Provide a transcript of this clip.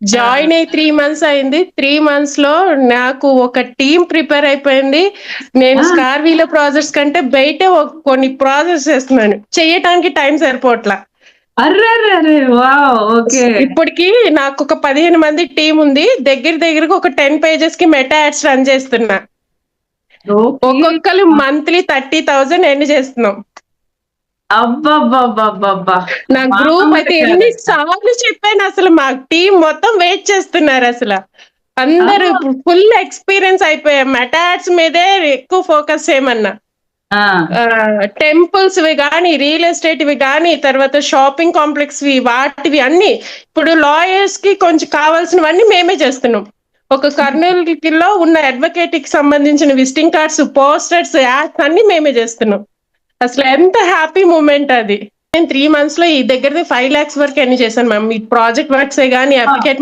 ఆ! జాయిన్ అయ్యి 3 మంత్స్ అయింది. 3 మంత్స్ లో నాకు ఒక టీమ్ ప్రిపేర్ అయిపోయింది. నేను ఆ! స్కార్వీలో ప్రాజెక్ట్స్ కంటే బయటే కొన్ని ప్రాజెక్ట్స్ చేస్తున్నాను. చెయ్యటానికి టైం సరిపోవట్లా. అర్రెర్రెరే! వావ్! ఓకే. ఇప్పటికి నాకు ఒక 15 మంది టీం ఉంది. దగ్గరగా ఒక 10 పేజెస్ కి మెటా యాడ్స్ రన్ చేస్తున్నా. ఓకే. ఒక్కొక్కరు మంత్లీ 30,000 ఎర్న్ చేస్తున్నాం. అబ్బబ్బబ్బబ్బబ్బా! నా గ్రూప్ మామూలు అయితే ఎన్ని కాదసల. సార్లు చెప్పాను అసలు, మా టీం మొత్తం వెయిట్ చేస్తున్నారు అసలు. ఆ! అందరూ ఫుల్ ఎక్స్పీరియన్స్ అయిపోయాం. మెటా యాడ్స్ మీదే ఎక్కువ ఫోకస్ చేయమన్నా. ఆ! టెంపుల్స్ గానీ, రియల్ ఎస్టేట్ గానీ, తర్వాత షాపింగ్ కాంప్లెక్స్ వాటివి అన్ని. ఇప్పుడు లాయర్స్ కి కొంచెం కావాల్సినవన్నీ మేమే చేస్తున్నాం. ఒక కర్నూలులో ఉన్న అడ్వకేట్ కి సంబంధించిన విజిటింగ్ కార్డ్స్, పోస్టర్స్, యాడ్స్ అన్ని మేమే చేస్తున్నాం. అసలు ఎంత హ్యాపీ మూమెంట్ అది. నేను 3 మంత్స్ లో ఈ దగ్గర 5 lakhs వరకు ఎన్ని చేశాను మ్యామ్. ఈ ప్రాజెక్ట్ వర్క్స్ గానీ, ఆ! అప్లికేట్